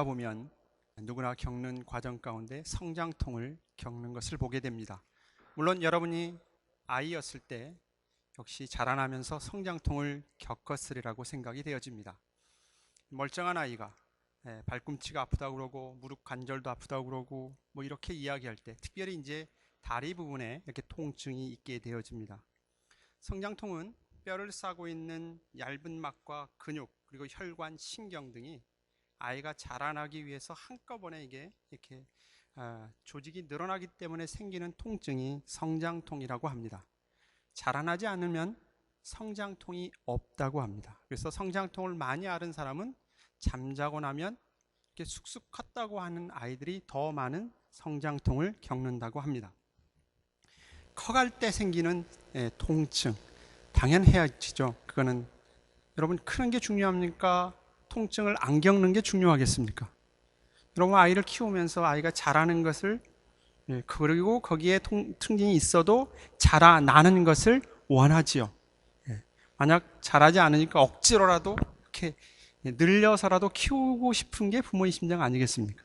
보면 누구나 겪는 과정 가운데 성장통을 겪는 것을 보게 됩니다. 물론 여러분이 아이였을 때 역시 자라나면서 성장통을 겪었으리라고 생각이 되어집니다. 멀쩡한 아이가 발꿈치가 아프다고 그러고 무릎 관절도 아프다고 그러고 뭐 이렇게 이야기할 때 특별히 이제 다리 부분에 이렇게 통증이 있게 되어집니다. 성장통은 뼈를 싸고 있는 얇은 막과 근육 그리고 혈관, 신경 등이 아이가 자라나기 위해서 한꺼번에 이렇게 조직이 늘어나기 때문에 생기는 통증이 성장통이라고 합니다. 자라나지 않으면 성장통이 없다고 합니다. 그래서 성장통을 많이 앓은 사람은 잠자고 나면 이렇게 쑥쑥 컸다고 하는 아이들이 더 많은 성장통을 겪는다고 합니다. 커갈 때 생기는 통증 당연해야지죠. 그거는 여러분 크는 게 중요합니까? 통증을 안 겪는 게 중요하겠습니까? 여러분 아이를 키우면서 아이가 자라는 것을 그리고 거기에 통증이 있어도 자라나는 것을 원하지요. 만약 자라지 않으니까 억지로라도 이렇게 늘려서라도 키우고 싶은 게 부모의 심정 아니겠습니까?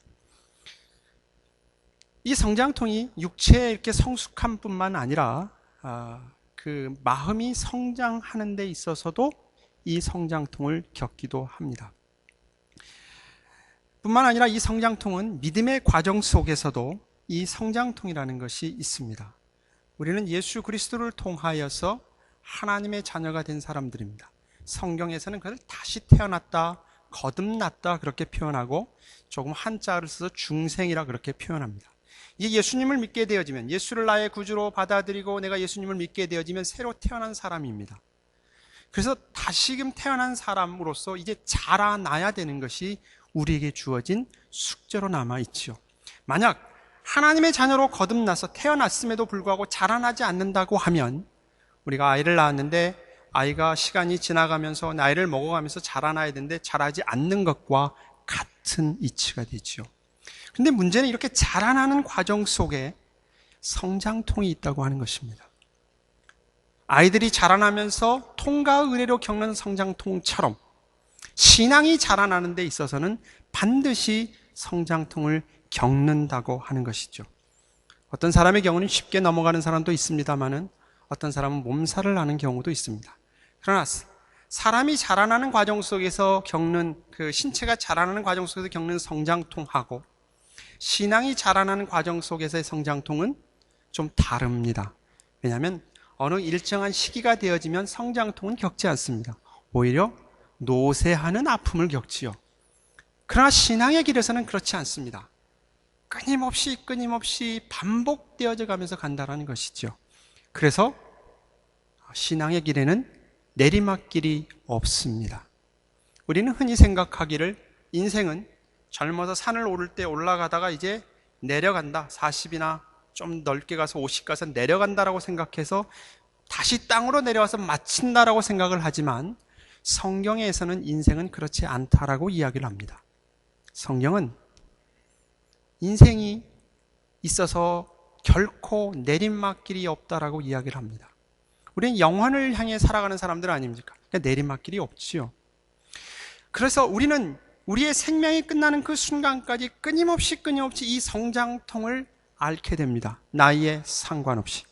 이 성장통이 육체에 이렇게 성숙함 뿐만 아니라 그 마음이 성장하는 데 있어서도 이 성장통을 겪기도 합니다. 뿐만 아니라 이 성장통은 믿음의 과정 속에서도 이 성장통이라는 것이 있습니다. 우리는 예수 그리스도를 통하여서 하나님의 자녀가 된 사람들입니다. 성경에서는 그걸 다시 태어났다, 거듭났다 그렇게 표현하고 조금 한자를 써서 중생이라 그렇게 표현합니다. 이 예수님을 믿게 되어지면, 예수를 나의 구주로 받아들이고 내가 예수님을 믿게 되어지면 새로 태어난 사람입니다. 그래서 다시금 태어난 사람으로서 이제 자라나야 되는 것이 우리에게 주어진 숙제로 남아있지요. 만약 하나님의 자녀로 거듭나서 태어났음에도 불구하고 자라나지 않는다고 하면, 우리가 아이를 낳았는데 아이가 시간이 지나가면서 나이를 먹어가면서 자라나야 되는데 자라지 않는 것과 같은 이치가 되지요. 근데 문제는 이렇게 자라나는 과정 속에 성장통이 있다고 하는 것입니다. 아이들이 자라나면서 통과 의례로 겪는 성장통처럼 신앙이 자라나는 데 있어서는 반드시 성장통을 겪는다고 하는 것이죠. 어떤 사람의 경우는 쉽게 넘어가는 사람도 있습니다만은 어떤 사람은 몸살을 나는 경우도 있습니다. 그러나 사람이 자라나는 과정 속에서 겪는 그 신체가 자라나는 과정 속에서 겪는 성장통하고 신앙이 자라나는 과정 속에서의 성장통은 좀 다릅니다. 왜냐하면 어느 일정한 시기가 되어지면 성장통은 겪지 않습니다. 오히려 노쇠하는 아픔을 겪지요. 그러나 신앙의 길에서는 그렇지 않습니다. 끊임없이 반복되어져 가면서 간다는 것이죠. 그래서 신앙의 길에는 내리막길이 없습니다. 우리는 흔히 생각하기를 인생은 젊어서 산을 오를 때 올라가다가 이제 내려간다. 40이나 좀 넓게 가서 50 가서 내려간다라고 생각해서 다시 땅으로 내려와서 마친다라고 생각을 하지만 성경에서는 인생은 그렇지 않다라고 이야기를 합니다. 성경은 인생이 있어서 결코 내리막길이 없다라고 이야기를 합니다. 우리는 영원을 향해 살아가는 사람들 아닙니까? 그러니까 내리막길이 없지요. 그래서 우리는 우리의 생명이 끝나는 그 순간까지 끊임없이 이 성장통을 앓게 됩니다. 나이에 상관없이.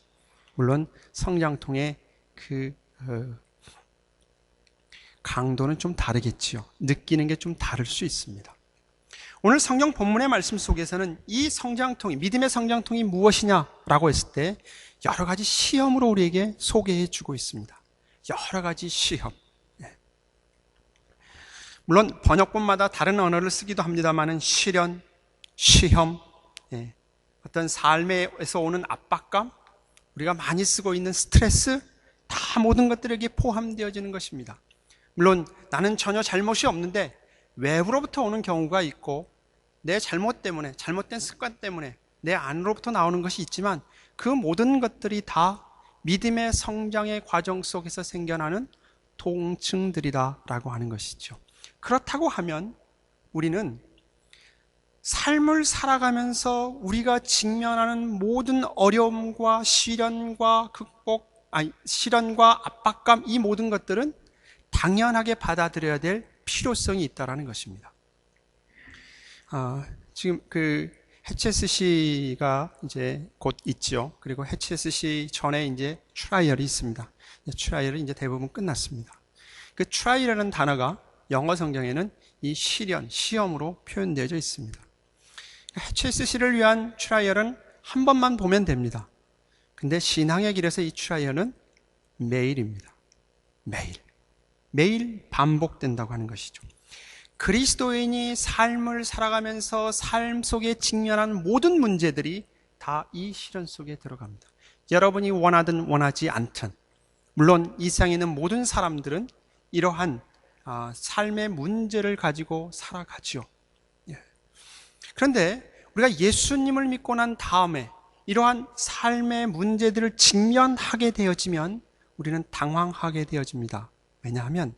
물론 성장통의 그 강도는 좀 다르겠지요. 느끼는 게 좀 다를 수 있습니다. 오늘 성경 본문의 말씀 속에서는 이 성장통이, 믿음의 성장통이 무엇이냐라고 했을 때 여러 가지 시험으로 우리에게 소개해 주고 있습니다. 여러 가지 시험. 물론 번역본마다 다른 언어를 쓰기도 합니다만은 시련, 시험, 어떤 삶에서 오는 압박감, 우리가 많이 쓰고 있는 스트레스, 다 모든 것들에게 포함되어지는 것입니다. 물론 나는 전혀 잘못이 없는데 외부로부터 오는 경우가 있고 내 잘못 때문에, 잘못된 습관 때문에 내 안으로부터 나오는 것이 있지만 그 모든 것들이 다 믿음의 성장의 과정 속에서 생겨나는 통증들이다라고 하는 것이죠. 그렇다고 하면 우리는 삶을 살아가면서 우리가 직면하는 모든 어려움과 시련과 시련과 압박감, 이 모든 것들은 당연하게 받아들여야 될 필요성이 있다는 것입니다. 지금 그 HSC가 이제 곧 있죠. 그리고 HSC 전에 이제 트라이얼이 있습니다. 트라이얼이 이제 대부분 끝났습니다. 그 트라이얼이라는 단어가 영어 성경에는 이 시련, 시험으로 표현되어 있습니다. HSC를 위한 트라이얼은 한 번만 보면 됩니다. 근데 신앙의 길에서 이 트라이얼은 매일입니다. 매일 반복된다고 하는 것이죠. 그리스도인이 삶을 살아가면서 삶 속에 직면한 모든 문제들이 다 이 시련 속에 들어갑니다. 여러분이 원하든 원하지 않든, 물론 이 세상에 있는 모든 사람들은 이러한 삶의 문제를 가지고 살아가지요. 그런데 우리가 예수님을 믿고 난 다음에 이러한 삶의 문제들을 직면하게 되어지면 우리는 당황하게 되어집니다. 왜냐하면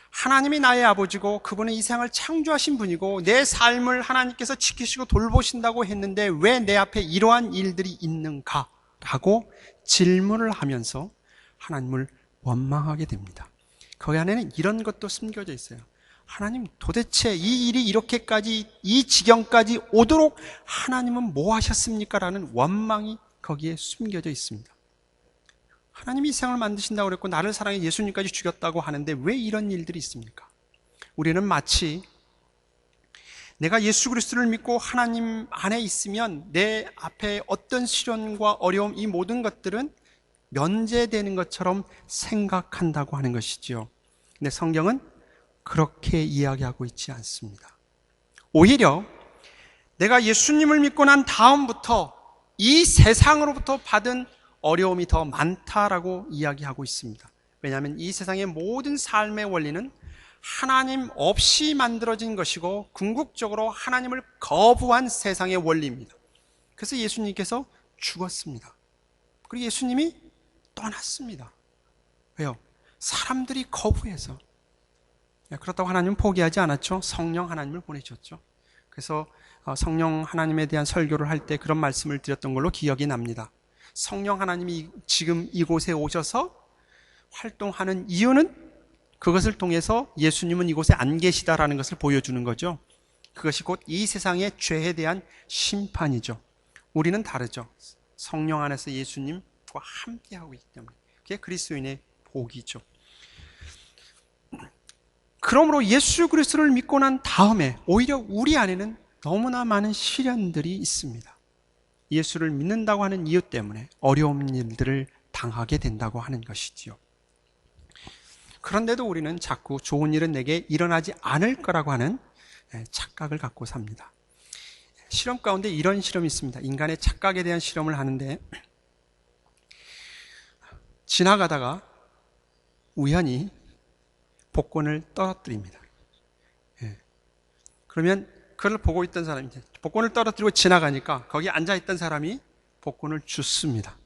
하나님이 나의 아버지고 그분은 이 세상을 창조하신 분이고 내 삶을 하나님께서 지키시고 돌보신다고 했는데 왜 내 앞에 이러한 일들이 있는가? 라고 질문을 하면서 하나님을 원망하게 됩니다. 거기 안에는 이런 것도 숨겨져 있어요. 하나님, 도대체 이 일이 이렇게까지, 이 지경까지 오도록 하나님은 뭐 하셨습니까? 라는 원망이 거기에 숨겨져 있습니다. 하나님이 이 세상을 만드신다고 그랬고 나를 사랑해 예수님까지 죽였다고 하는데 왜 이런 일들이 있습니까? 우리는 마치 내가 예수 그리스도를 믿고 하나님 안에 있으면 내 앞에 어떤 시련과 어려움, 이 모든 것들은 면제되는 것처럼 생각한다고 하는 것이지요. 근데 성경은 그렇게 이야기하고 있지 않습니다. 오히려 내가 예수님을 믿고 난 다음부터 이 세상으로부터 받은 어려움이 더 많다라고 이야기하고 있습니다. 왜냐하면 이 세상의 모든 삶의 원리는 하나님 없이 만들어진 것이고 궁극적으로 하나님을 거부한 세상의 원리입니다. 그래서 예수님께서 죽었습니다. 그리고 예수님이 떠났습니다. 왜요? 사람들이 거부해서. 그렇다고 하나님은 포기하지 않았죠. 성령 하나님을 보내셨죠. 그래서 성령 하나님에 대한 설교를 할 때 그런 말씀을 드렸던 걸로 기억이 납니다. 성령 하나님이 지금 이곳에 오셔서 활동하는 이유는 그것을 통해서 예수님은 이곳에 안 계시다라는 것을 보여주는 거죠. 그것이 곧 이 세상의 죄에 대한 심판이죠. 우리는 다르죠. 성령 안에서 예수님과 함께하고 있기 때문에 그게 그리스도인의 복이죠. 그러므로 예수 그리스도를 믿고 난 다음에 오히려 우리 안에는 너무나 많은 시련들이 있습니다. 예수를 믿는다고 하는 이유 때문에 어려운 일들을 당하게 된다고 하는 것이지요. 그런데도 우리는 자꾸 좋은 일은 내게 일어나지 않을 거라고 하는 착각을 갖고 삽니다. 실험 가운데 이런 실험이 있습니다. 인간의 착각에 대한 실험을 하는데 지나가다가 우연히 복권을 떨어뜨립니다. 그러면 그걸 보고 있던 사람이 복권을 떨어뜨리고 지나가니까 거기 앉아있던 사람이 복권을 줍습니다.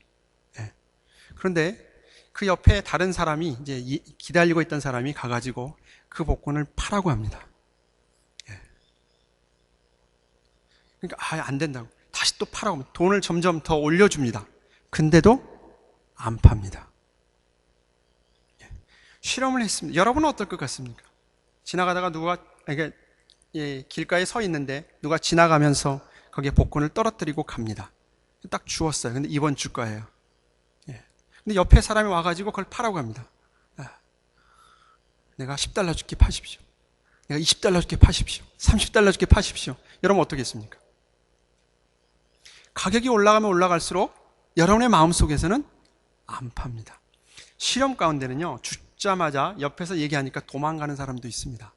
그런데 그 옆에 다른 사람이 이제 기다리고 있던 사람이 가가지고 그 복권을 파라고 합니다. 그러니까 안 된다고 다시 또 파라고 하면 돈을 점점 더 올려줍니다. 근데도 안 팝니다. 실험을 했습니다. 여러분은 어떨 것 같습니까? 지나가다가 누가 길가에 서 있는데 누가 지나가면서 거기에 복권을 떨어뜨리고 갑니다. 딱 주웠어요. 근데 이번 주 거예요. 근데 옆에 사람이 와가지고 그걸 파라고 합니다. 내가 10달러 줄게 파십시오. 내가 20달러 줄게 파십시오. 30달러 줄게 파십시오. 여러분 어떻겠습니까? 가격이 올라가면 올라갈수록 여러분의 마음속에서는 안 팝니다. 실험 가운데는요, 죽자마자 옆에서 얘기하니까 도망가는 사람도 있습니다.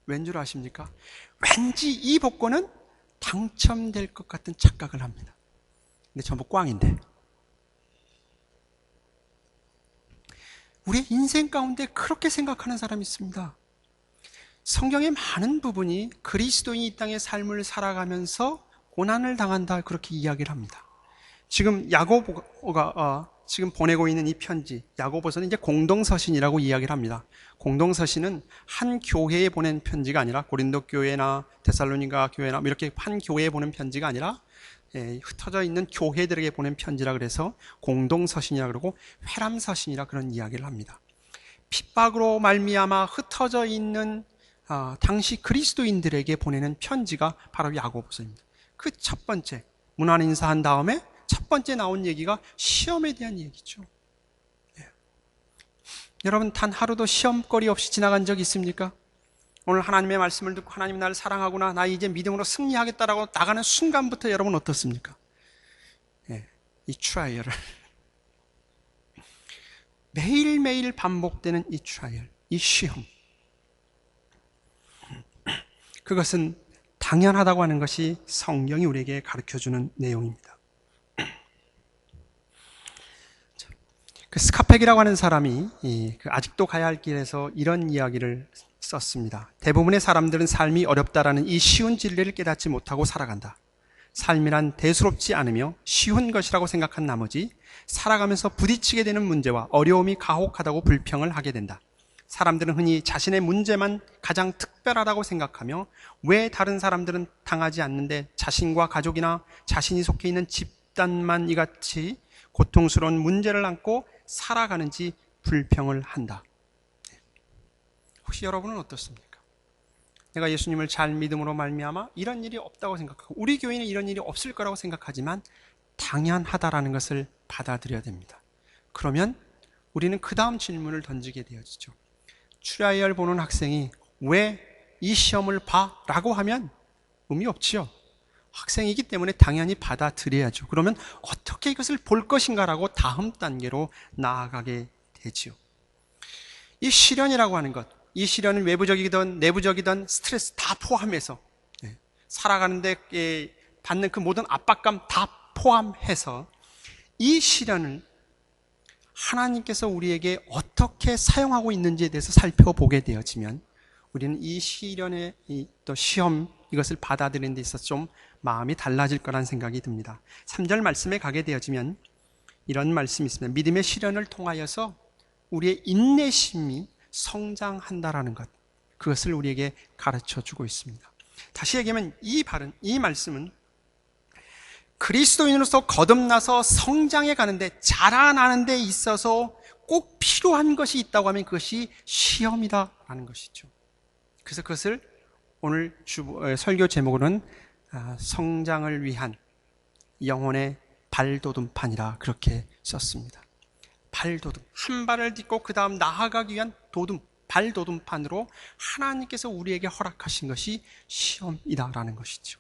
왠 줄 아십니까? 왠지 이 복권은 당첨될 것 같은 착각을 합니다. 근데 전부 꽝인데. 우리의 인생 가운데 그렇게 생각하는 사람이 있습니다. 성경의 많은 부분이 그리스도인이 이 땅의 삶을 살아가면서 고난을 당한다 그렇게 이야기를 합니다. 지금 야고보가 지금 보내고 있는 이 편지, 야고보서는 이제 공동서신이라고 이야기를 합니다. 공동서신은 한 교회에 보낸 편지가 아니라 고린도 교회나 데살로니가 교회나 이렇게 한 교회에 보낸 편지가 아니라 흩어져 있는 교회들에게 보낸 편지라 그래서 공동서신이라 그러고 회람서신이라 그런 이야기를 합니다. 핍박으로 말미암아 흩어져 있는 당시 그리스도인들에게 보내는 편지가 바로 야고보서입니다. 그 첫 번째 문안 인사한 다음에 첫 번째 나온 얘기가 시험에 대한 얘기죠. 예. 여러분 단 하루도 시험거리 없이 지나간 적 있습니까? 오늘 하나님의 말씀을 듣고 하나님 나를 사랑하구나, 나 이제 믿음으로 승리하겠다라고 나가는 순간부터 여러분 어떻습니까? 예. 이 트라이얼을 매일매일 반복되는 이 트라이얼, 이 시험, 그것은 당연하다고 하는 것이 성경이 우리에게 가르쳐주는 내용입니다. 그 스카펙이라고 하는 사람이 아직도 가야 할 길에서 이런 이야기를 썼습니다. 대부분의 사람들은 삶이 어렵다라는 이 쉬운 진리를 깨닫지 못하고 살아간다. 삶이란 대수롭지 않으며 쉬운 것이라고 생각한 나머지 살아가면서 부딪히게 되는 문제와 어려움이 가혹하다고 불평을 하게 된다. 사람들은 흔히 자신의 문제만 가장 특별하다고 생각하며 왜 다른 사람들은 당하지 않는데 자신과 가족이나 자신이 속해 있는 집단만 이같이 고통스러운 문제를 안고 살아가는지 불평을 한다. 혹시 여러분은 어떻습니까? 내가 예수님을 잘 믿음으로 말미암아 이런 일이 없다고 생각하고 우리 교회는 이런 일이 없을 거라고 생각하지만 당연하다라는 것을 받아들여야 됩니다. 그러면 우리는 그 다음 질문을 던지게 되어지죠. 트라이얼 보는 학생이 왜 이 시험을 봐? 라고 하면 의미 없지요. 학생이기 때문에 당연히 받아들여야죠. 그러면 어떻게 이것을 볼 것인가라고 다음 단계로 나아가게 되지요. 이 시련이라고 하는 것, 이 시련은 외부적이든 내부적이든 스트레스 다 포함해서 살아가는데 받는 그 모든 압박감 다 포함해서 이 시련을 하나님께서 우리에게 어떻게 사용하고 있는지에 대해서 살펴보게 되어지면 우리는 이 시련의 또 시험, 이것을 받아들이는 데 있어서 좀 마음이 달라질 거란 생각이 듭니다. 3절 말씀에 가게 되어지면 이런 말씀이 있습니다. 믿음의 시련을 통하여서 우리의 인내심이 성장한다라는 것, 그것을 우리에게 가르쳐주고 있습니다. 다시 얘기하면 이 말씀은 그리스도인으로서 거듭나서 성장해 가는데, 자라나는 데 있어서 꼭 필요한 것이 있다고 하면 그것이 시험이다라는 것이죠. 그래서 그것을 오늘 설교 제목으로는 성장을 위한 영혼의 발돋움판이라 그렇게 썼습니다. 발돋움, 한 발을 딛고 그 다음 나아가기 위한 발돋움판으로 하나님께서 우리에게 허락하신 것이 시험이다라는 것이죠.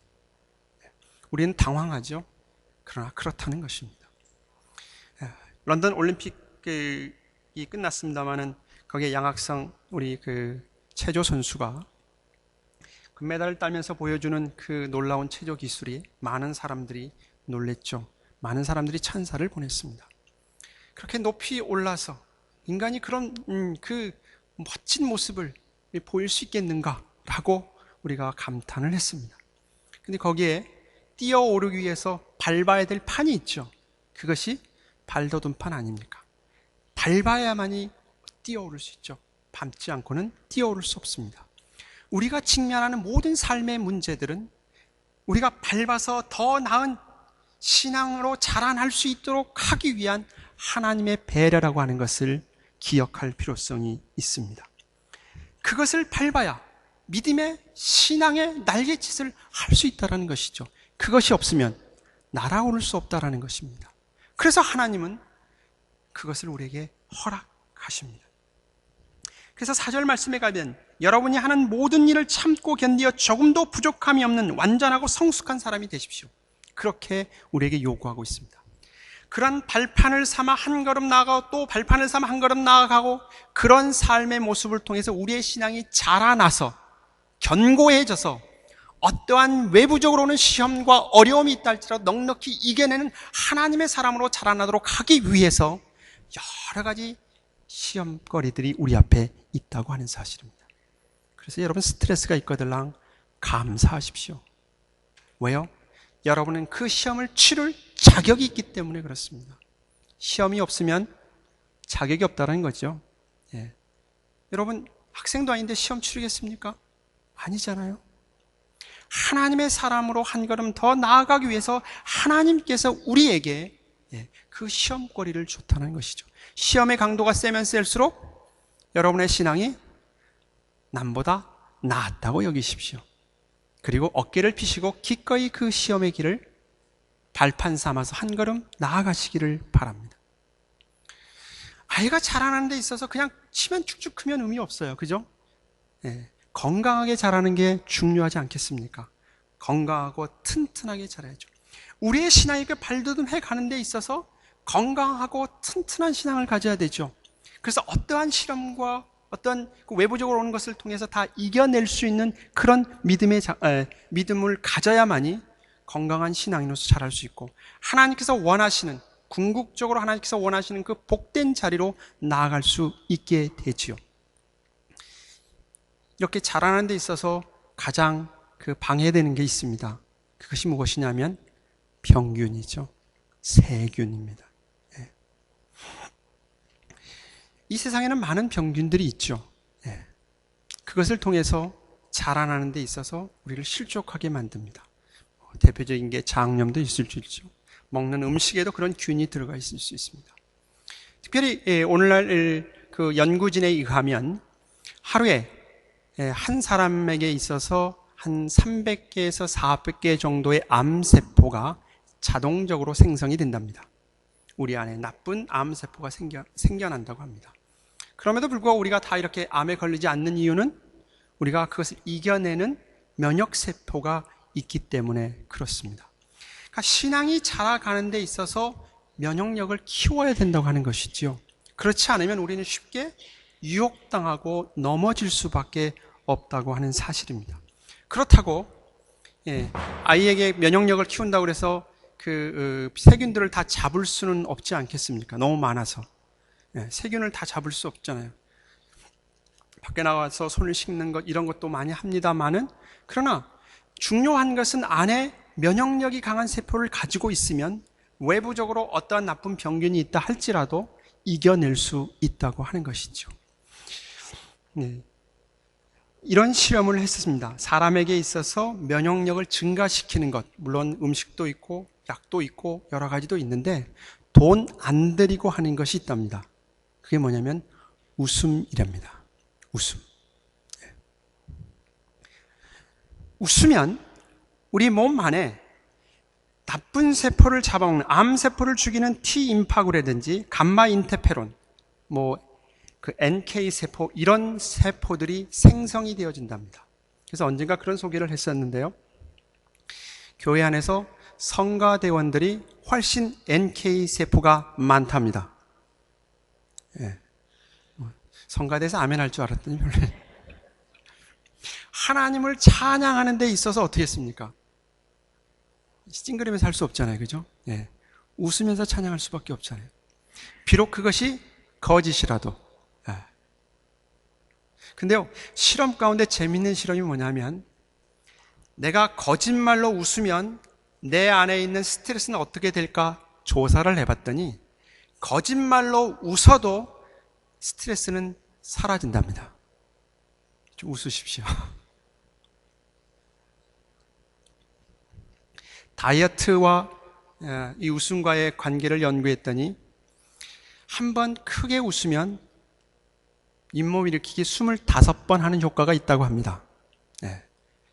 우리는 당황하죠. 그러나 그렇다는 것입니다. 런던 올림픽이 끝났습니다마는 거기에 양학성 우리 체조 선수가 금메달을 따면서 보여주는 그 놀라운 체조 기술이 많은 사람들이 놀랬죠. 많은 사람들이 찬사를 보냈습니다. 그렇게 높이 올라서 인간이 그런 그 멋진 모습을 보일 수 있겠는가라고 우리가 감탄을 했습니다. 근데 거기에 뛰어오르기 위해서 밟아야 될 판이 있죠. 그것이 발돋움판 아닙니까? 밟아야만이 뛰어오를 수 있죠. 밟지 않고는 뛰어오를 수 없습니다. 우리가 직면하는 모든 삶의 문제들은 우리가 밟아서 더 나은 신앙으로 자라날 수 있도록 하기 위한 하나님의 배려라고 하는 것을 기억할 필요성이 있습니다. 그것을 밟아야 믿음의 신앙의 날갯짓을 할 수 있다는 것이죠. 그것이 없으면 날아오를 수 없다는 것입니다. 그래서 하나님은 그것을 우리에게 허락하십니다. 그래서 4절 말씀에 가면 여러분이 하는 모든 일을 참고 견디어 조금도 부족함이 없는 완전하고 성숙한 사람이 되십시오. 그렇게 우리에게 요구하고 있습니다. 그런 발판을 삼아 한 걸음 나아가고 또 발판을 삼아 한 걸음 나아가고, 그런 삶의 모습을 통해서 우리의 신앙이 자라나서 견고해져서 어떠한 외부적으로 오는 시험과 어려움이 있다 할지라도 넉넉히 이겨내는 하나님의 사람으로 자라나도록 하기 위해서 여러 가지 시험거리들이 우리 앞에 있다고 하는 사실입니다. 그래서 여러분 스트레스가 있거들랑 감사하십시오. 왜요? 여러분은 그 시험을 치를 자격이 있기 때문에 그렇습니다. 시험이 없으면 자격이 없다는 거죠. 예. 여러분 학생도 아닌데 시험 치르겠습니까? 아니잖아요. 하나님의 사람으로 한 걸음 더 나아가기 위해서 하나님께서 우리에게 그 시험거리를 줬다는 것이죠. 시험의 강도가 세면 셀수록 여러분의 신앙이 남보다 나았다고 여기십시오. 그리고 어깨를 펴시고 기꺼이 그 시험의 길을 발판 삼아서 한 걸음 나아가시기를 바랍니다. 아이가 자라는 데 있어서 그냥 치면 축축 크면 의미 없어요. 그죠? 예, 건강하게 자라는 게 중요하지 않겠습니까? 건강하고 튼튼하게 자라야죠. 우리의 신앙이 그 발돋움해 가는 데 있어서 건강하고 튼튼한 신앙을 가져야 되죠. 그래서 어떠한 시험과 어떤 외부적으로 오는 것을 통해서 다 이겨낼 수 있는 그런 믿음을 가져야만이 건강한 신앙인으로서 자랄 수 있고, 하나님께서 원하시는, 궁극적으로 하나님께서 원하시는 그 복된 자리로 나아갈 수 있게 되지요. 이렇게 자라는 데 있어서 가장 방해되는 게 있습니다. 그것이 무엇이냐면 병균이죠. 세균입니다. 이 세상에는 많은 병균들이 있죠. 그것을 통해서 자라나는 데 있어서 우리를 실족하게 만듭니다. 대표적인 게 장염도 있을 수 있죠. 먹는 음식에도 그런 균이 들어가 있을 수 있습니다. 특별히 오늘날 그 연구진에 의하면 하루에 한 사람에게 있어서 한 300개에서 400개 정도의 암세포가 자동적으로 생성이 된답니다. 우리 안에 나쁜 암세포가 생겨난다고 합니다. 그럼에도 불구하고 우리가 다 이렇게 암에 걸리지 않는 이유는 우리가 그것을 이겨내는 면역세포가 있기 때문에 그렇습니다. 그러니까 신앙이 자라가는 데 있어서 면역력을 키워야 된다고 하는 것이지요. 그렇지 않으면 우리는 쉽게 유혹당하고 넘어질 수밖에 없다고 하는 사실입니다. 그렇다고 아이에게 면역력을 키운다고 해서 그 세균들을 다 잡을 수는 없지 않겠습니까? 너무 많아서. 세균을 다 잡을 수 없잖아요. 밖에 나가서 손을 씻는 것 이런 것도 많이 합니다만은, 그러나 중요한 것은 안에 면역력이 강한 세포를 가지고 있으면 외부적으로 어떠한 나쁜 병균이 있다 할지라도 이겨낼 수 있다고 하는 것이죠. 이런 실험을 했습니다. 사람에게 있어서 면역력을 증가시키는 것, 물론 음식도 있고 약도 있고 여러 가지도 있는데 돈 안 들이고 하는 것이 있답니다. 그게 뭐냐면 웃음이랍니다. 웃음. 웃으면 우리 몸 안에 나쁜 세포를 잡아먹는, 암세포를 죽이는 T임파구라든지 감마인터페론, 그 NK세포, 이런 세포들이 생성이 되어진답니다. 그래서 언젠가 그런 소개를 했었는데요. 교회 안에서 성가대원들이 훨씬 NK세포가 많답니다. 성가대에서 아멘 할 줄 알았더니 별로. 하나님을 찬양하는 데 있어서 어떻게 했습니까? 찡그리면서 할 수 없잖아요. 그죠? 웃으면서 찬양할 수밖에 없잖아요. 비록 그것이 거짓이라도. 근데요, 실험 가운데 재밌는 실험이 뭐냐면, 내가 거짓말로 웃으면 내 안에 있는 스트레스는 어떻게 될까 조사를 해봤더니 거짓말로 웃어도 스트레스는 사라진답니다. 좀 웃으십시오. 다이어트와 이 웃음과의 관계를 연구했더니 한 번 크게 웃으면 잇몸 일으키기 25번 하는 효과가 있다고 합니다.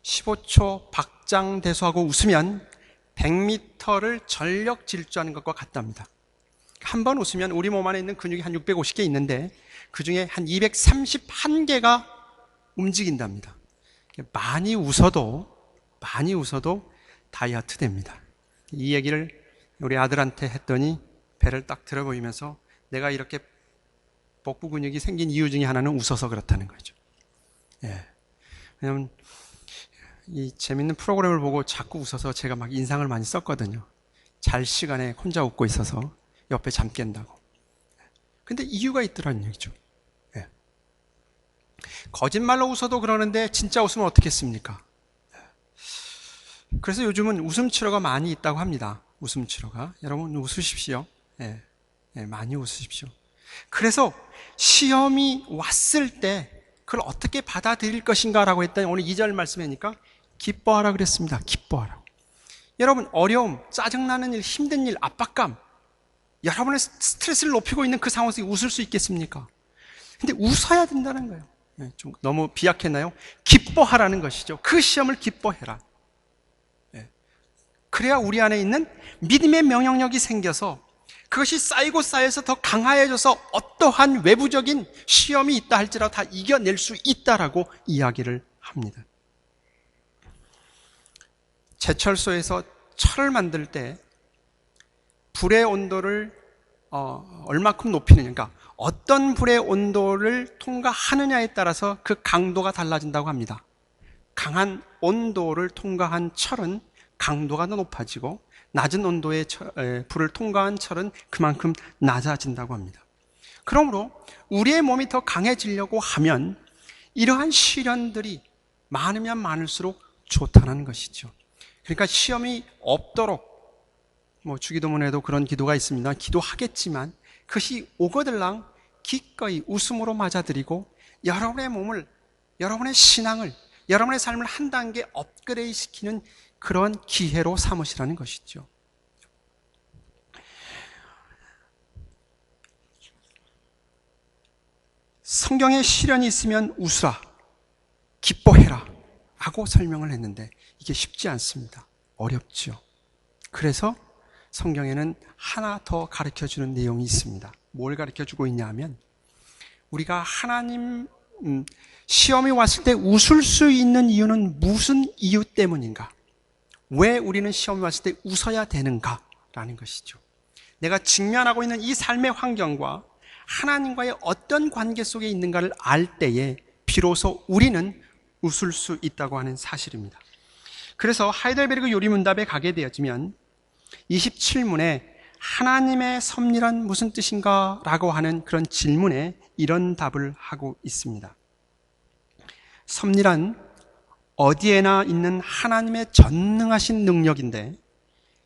15초 박장대소하고 웃으면 100m를 전력 질주하는 것과 같답니다. 한 번 웃으면 우리 몸 안에 있는 근육이 한 650개 있는데 그 중에 한 231개가 움직인답니다. 많이 웃어도 다이어트 됩니다. 이 얘기를 우리 아들한테 했더니 배를 딱 들어 보이면서 내가 이렇게 복부 근육이 생긴 이유 중에 하나는 웃어서 그렇다는 거죠. 왜냐면 이 재밌는 프로그램을 보고 자꾸 웃어서 제가 막 인상을 많이 썼거든요. 잘 시간에 혼자 웃고 있어서 옆에 잠 깬다고. 근데 이유가 있더라는 얘기죠. 거짓말로 웃어도 그러는데 진짜 웃으면 어떻겠습니까? 그래서 요즘은 웃음 치료가 많이 있다고 합니다. 웃음 치료가. 여러분 웃으십시오. 많이 웃으십시오. 그래서 시험이 왔을 때 그걸 어떻게 받아들일 것인가라고 했더니 오늘 2절 말씀이니까 기뻐하라 그랬습니다. 기뻐하라고. 여러분 어려움, 짜증나는 일, 힘든 일, 압박감, 여러분의 스트레스를 높이고 있는 그 상황에서 웃을 수 있겠습니까? 근데 웃어야 된다는 거예요. 좀 너무 비약했나요? 기뻐하라는 것이죠. 그 시험을 기뻐해라. 그래야 우리 안에 있는 믿음의 명령력이 생겨서 그것이 쌓이고 쌓여서 더 강화해져서 어떠한 외부적인 시험이 있다 할지라도 다 이겨낼 수 있다라고 이야기를 합니다. 제철소에서 철을 만들 때 불의 온도를 얼마큼 높이느냐, 그러니까 어떤 불의 온도를 통과하느냐에 따라서 그 강도가 달라진다고 합니다. 강한 온도를 통과한 철은 강도가 더 높아지고 낮은 온도의 불을 통과한 철은 그만큼 낮아진다고 합니다. 그러므로 우리의 몸이 더 강해지려고 하면 이러한 시련들이 많으면 많을수록 좋다는 것이죠. 그러니까 시험이 없도록 주기도문에도 그런 기도가 있습니다. 기도하겠지만 그것이 오거들랑 기꺼이 웃음으로 맞아들이고 여러분의 몸을, 여러분의 신앙을, 여러분의 삶을 한 단계 업그레이드 시키는 그런 기회로 삼으시라는 것이죠. 성경에 시련이 있으면 웃으라, 기뻐해라 하고 설명을 했는데 이게 쉽지 않습니다. 어렵죠. 그래서 성경에는 하나 더 가르쳐주는 내용이 있습니다. 뭘 가르쳐주고 있냐 하면 우리가 하나님 시험이 왔을 때 웃을 수 있는 이유는 무슨 이유 때문인가? 왜 우리는 시험이 왔을 때 웃어야 되는가라는 것이죠. 내가 직면하고 있는 이 삶의 환경과 하나님과의 어떤 관계 속에 있는가를 알 때에 비로소 우리는 웃을 수 있다고 하는 사실입니다. 그래서 하이델베르그 요리문답에 가게 되어지면 27문에 하나님의 섭리란 무슨 뜻인가? 라고 하는 그런 질문에 이런 답을 하고 있습니다. 섭리란 어디에나 있는 하나님의 전능하신 능력인데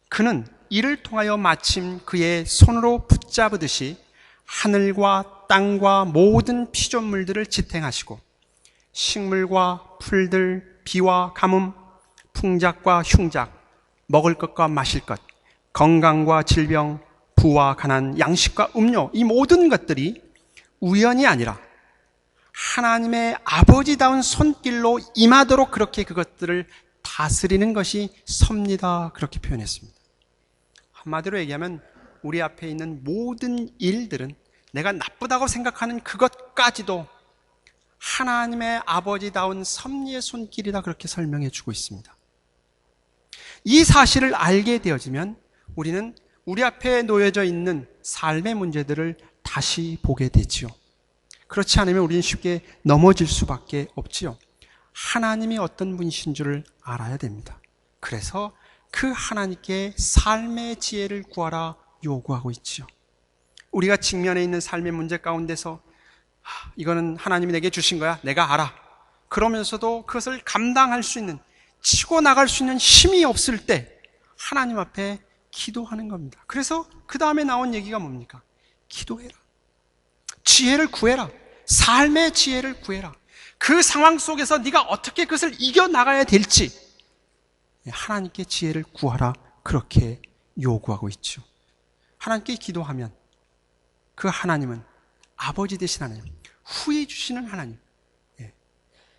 그는 이를 통하여 마침 그의 손으로 붙잡으듯이 하늘과 땅과 모든 피조물들을 지탱하시고 식물과 풀들, 비와 가뭄, 풍작과 흉작, 먹을 것과 마실 것, 건강과 질병, 부와 가난, 양식과 음료, 이 모든 것들이 우연이 아니라 하나님의 아버지다운 손길로 임하도록 그렇게 그것들을 다스리는 것이 섭니다. 그렇게 표현했습니다. 한마디로 얘기하면 우리 앞에 있는 모든 일들은 내가 나쁘다고 생각하는 그것까지도 하나님의 아버지다운 섭리의 손길이다 그렇게 설명해 주고 있습니다. 이 사실을 알게 되어지면 우리는 우리 앞에 놓여져 있는 삶의 문제들을 다시 보게 되지요. 그렇지 않으면 우리는 쉽게 넘어질 수밖에 없지요. 하나님이 어떤 분이신 줄을 알아야 됩니다. 그래서 그 하나님께 삶의 지혜를 구하라 요구하고 있지요. 우리가 직면해 있는 삶의 문제 가운데서 이거는 하나님이 내게 주신 거야, 내가 알아. 그러면서도 그것을 감당할 수 있는, 치고 나갈 수 있는 힘이 없을 때 하나님 앞에 기도하는 겁니다. 그래서 그 다음에 나온 얘기가 뭡니까? 기도해라. 지혜를 구해라. 삶의 지혜를 구해라. 그 상황 속에서 네가 어떻게 그것을 이겨나가야 될지 하나님께 지혜를 구하라. 그렇게 요구하고 있죠. 하나님께 기도하면 그 하나님은 아버지 되신 하나님, 후해 주시는 하나님,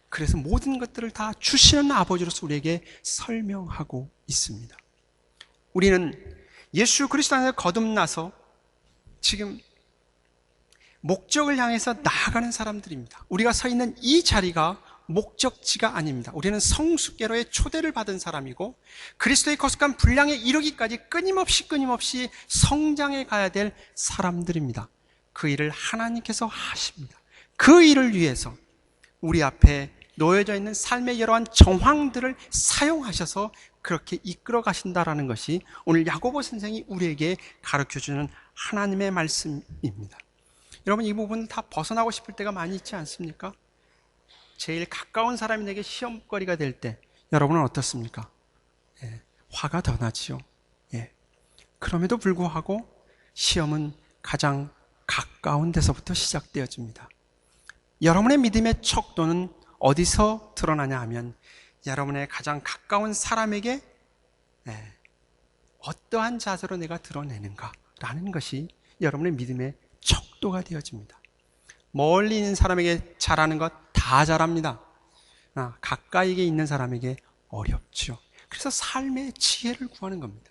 그래서 모든 것들을 다 주시는 아버지로서 우리에게 설명하고 있습니다. 우리는 예수 그리스도 안에서 거듭나서 지금 목적을 향해서 나아가는 사람들입니다. 우리가 서 있는 이 자리가 목적지가 아닙니다. 우리는 성숙계로의 초대를 받은 사람이고 그리스도의 거룩한 분량에 이르기까지 끊임없이 성장해 가야 될 사람들입니다. 그 일을 하나님께서 하십니다. 그 일을 위해서 우리 앞에 놓여져 있는 삶의 여러한 정황들을 사용하셔서 그렇게 이끌어 가신다라는 것이 오늘 야고보 선생이 우리에게 가르쳐주는 하나님의 말씀입니다. 여러분, 이 부분 다 벗어나고 싶을 때가 많이 있지 않습니까? 제일 가까운 사람이 내게 시험거리가 될 때 여러분은 어떻습니까? 화가 더 나지요. 그럼에도 불구하고 시험은 가장 가까운 데서부터 시작되어집니다. 여러분의 믿음의 척도는 어디서 드러나냐 하면 여러분의 가장 가까운 사람에게 어떠한 자세로 내가 드러내는가라는 것이 여러분의 믿음의 척도가 되어집니다. 멀리 있는 사람에게 잘하는 것 다 잘합니다. 가까이에 있는 사람에게 어렵죠. 그래서 삶의 지혜를 구하는 겁니다.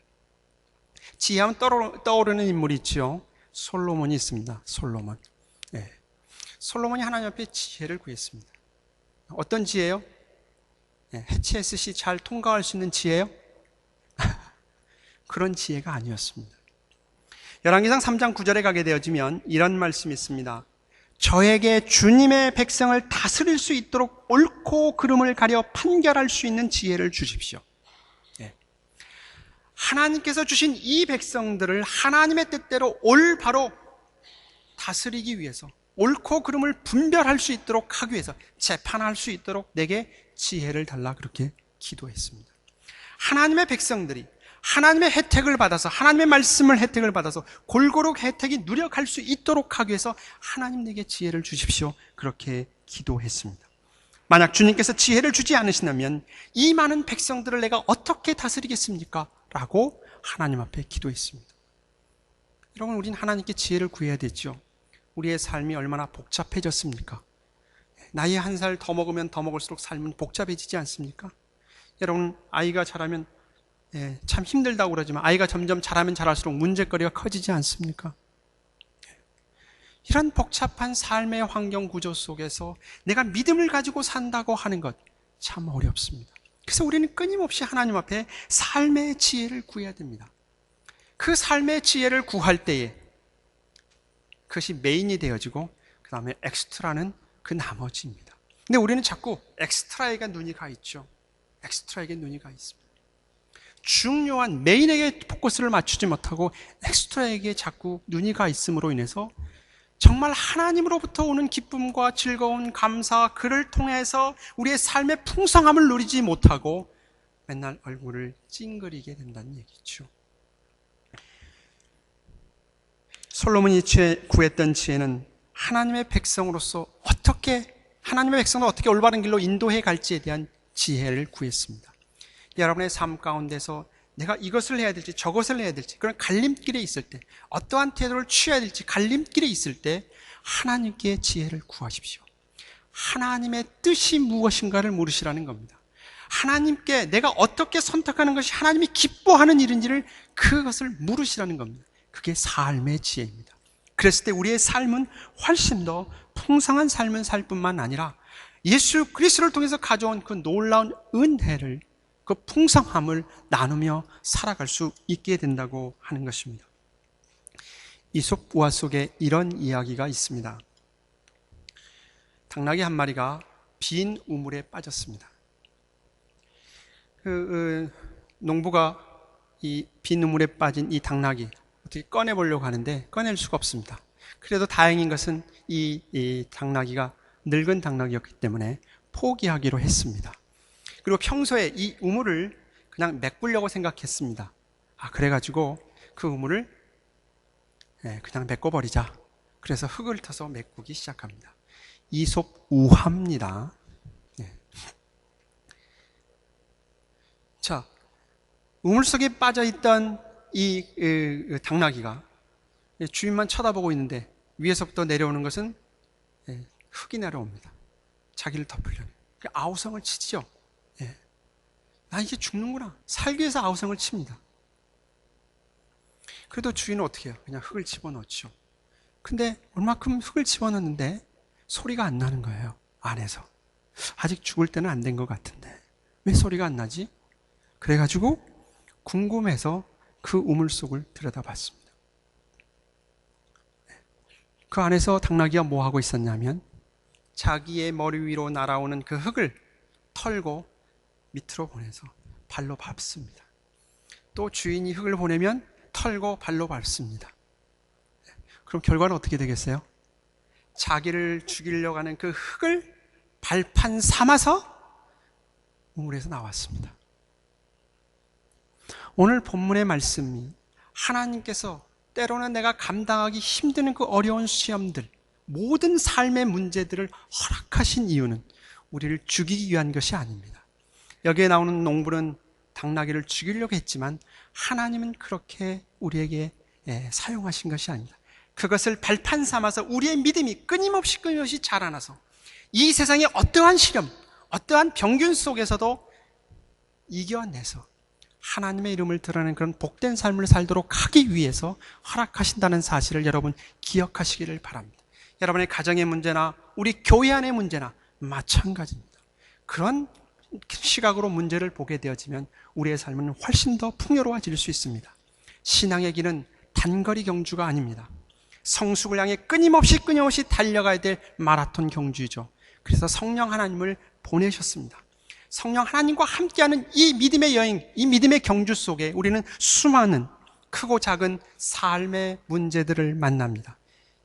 지혜하면 떠오르는 인물이 있죠. 솔로몬이 있습니다. 솔로몬. 네. 솔로몬이 하나님 앞에 지혜를 구했습니다. 어떤 지혜요? 네. HSC 잘 통과할 수 있는 지혜요? 그런 지혜가 아니었습니다. 열왕기상 3장 9절에 가게 되어지면 이런 말씀이 있습니다. 저에게 주님의 백성을 다스릴 수 있도록 옳고 그름을 가려 판결할 수 있는 지혜를 주십시오. 네. 하나님께서 주신 이 백성들을 하나님의 뜻대로 올바로 다스리기 위해서, 옳고 그름을 분별할 수 있도록 하기 위해서, 재판할 수 있도록 내게 지혜를 달라 그렇게 기도했습니다. 하나님의 백성들이 하나님의 혜택을 받아서, 하나님의 말씀을 혜택을 받아서 골고루 혜택이 누력할 수 있도록 하기 위해서 하나님 내게 지혜를 주십시오. 그렇게 기도했습니다. 만약 주님께서 지혜를 주지 않으신다면 이 많은 백성들을 내가 어떻게 다스리겠습니까? 라고 하나님 앞에 기도했습니다. 여러분, 우리는 하나님께 지혜를 구해야 되죠. 우리의 삶이 얼마나 복잡해졌습니까? 나이 한 살 더 먹으면 더 먹을수록 삶은 복잡해지지 않습니까? 여러분, 아이가 자라면 참 힘들다고 그러지만 아이가 점점 자라면 자랄수록 문제거리가 커지지 않습니까? 이런 복잡한 삶의 환경 구조 속에서 내가 믿음을 가지고 산다고 하는 것 참 어렵습니다. 그래서 우리는 끊임없이 하나님 앞에 삶의 지혜를 구해야 됩니다. 그 삶의 지혜를 구할 때에 그것이 메인이 되어지고 그 다음에 엑스트라는 그 나머지입니다. 근데 우리는 자꾸 엑스트라에게 눈이 가 있죠. 엑스트라에게 눈이 가 있습니다. 중요한 메인에게 포커스를 맞추지 못하고 엑스트라에게 자꾸 눈이 가 있음으로 인해서 정말 하나님으로부터 오는 기쁨과 즐거운 감사, 그를 통해서 우리의 삶의 풍성함을 누리지 못하고 맨날 얼굴을 찡그리게 된다는 얘기죠. 솔로몬이 구했던 지혜는 하나님의 백성으로서 하나님의 백성을 어떻게 올바른 길로 인도해 갈지에 대한 지혜를 구했습니다. 여러분의 삶 가운데서 내가 이것을 해야 될지 저것을 해야 될지 그런 갈림길에 있을 때, 어떠한 태도를 취해야 될지 갈림길에 있을 때 하나님께 지혜를 구하십시오. 하나님의 뜻이 무엇인가를 물으시라는 겁니다. 하나님께 내가 어떻게 선택하는 것이 하나님이 기뻐하는 일인지를 그것을 물으시라는 겁니다. 그게 삶의 지혜입니다. 그랬을 때 우리의 삶은 훨씬 더 풍성한 삶을 살 뿐만 아니라 예수 그리스도를 통해서 가져온 그 놀라운 은혜를, 그 풍성함을 나누며 살아갈 수 있게 된다고 하는 것입니다. 이솝 우화 속에 이런 이야기가 있습니다. 당나귀 한 마리가 빈 우물에 빠졌습니다. 농부가 이 빈 우물에 빠진 이 당나귀 어떻게 꺼내보려고 하는데 꺼낼 수가 없습니다. 그래도 다행인 것은 이 당나귀가 늙은 당나귀였기 때문에 포기하기로 했습니다. 그리고 평소에 이 우물을 그냥 메꾸려고 생각했습니다. 그래가지고 그 우물을 그냥 메꿔버리자. 그래서 흙을 터서 메꾸기 시작합니다. 이솝 우화입니다. 자, 우물 속에 빠져있던 이 당나귀가 주인만 쳐다보고 있는데 위에서부터 내려오는 것은 흙이 내려옵니다. 자기를 덮으려고. 아우성을 치죠. 나 이제 죽는구나. 살기 위해서 아우성을 칩니다. 그래도 주인은 어떻게 해요? 그냥 흙을 집어넣죠. 근데 얼마큼 흙을 집어넣는데 소리가 안 나는 거예요. 안에서. 아직 죽을 때는 안 된 것 같은데 왜 소리가 안 나지? 그래가지고 궁금해서 그 우물 속을 들여다봤습니다. 그 안에서 당나귀가 뭐 하고 있었냐면 자기의 머리 위로 날아오는 그 흙을 털고 밑으로 보내서 발로 밟습니다. 또 주인이 흙을 보내면 털고 발로 밟습니다. 그럼 결과는 어떻게 되겠어요? 자기를 죽이려고 하는 그 흙을 발판 삼아서 우물에서 나왔습니다. 오늘 본문의 말씀이 하나님께서 때로는 내가 감당하기 힘든 그 어려운 시험들, 모든 삶의 문제들을 허락하신 이유는 우리를 죽이기 위한 것이 아닙니다. 여기에 나오는 농부는 당나귀를 죽이려고 했지만 하나님은 그렇게 우리에게 사용하신 것이 아닙니다. 그것을 발판 삼아서 우리의 믿음이 끊임없이 자라나서 이 세상의 어떠한 시련, 어떠한 병균 속에서도 이겨내서 하나님의 이름을 드러내는 그런 복된 삶을 살도록 하기 위해서 허락하신다는 사실을 여러분 기억하시기를 바랍니다. 여러분의 가정의 문제나 우리 교회 안의 문제나 마찬가지입니다. 그런 시각으로 문제를 보게 되어지면 우리의 삶은 훨씬 더 풍요로워질 수 있습니다. 신앙의 길은 단거리 경주가 아닙니다. 성숙을 향해 끊임없이 달려가야 될 마라톤 경주이죠. 그래서 성령 하나님을 보내셨습니다. 성령 하나님과 함께하는 이 믿음의 여행, 이 믿음의 경주 속에 우리는 수많은 크고 작은 삶의 문제들을 만납니다.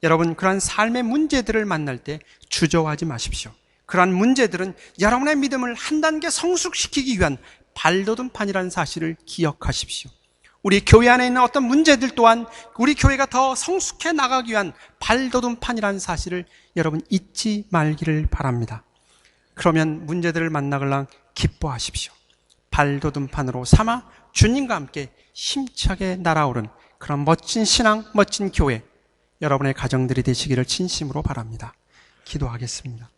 여러분, 그러한 삶의 문제들을 만날 때 주저하지 마십시오. 그러한 문제들은 여러분의 믿음을 한 단계 성숙시키기 위한 발돋움판이라는 사실을 기억하십시오. 우리 교회 안에 있는 어떤 문제들 또한 우리 교회가 더 성숙해 나가기 위한 발돋움판이라는 사실을 여러분 잊지 말기를 바랍니다. 그러면 문제들을 만나걸랑 기뻐하십시오. 발돋움판으로 삼아 주님과 함께 힘차게 날아오른 그런 멋진 신앙, 멋진 교회, 여러분의 가정들이 되시기를 진심으로 바랍니다. 기도하겠습니다.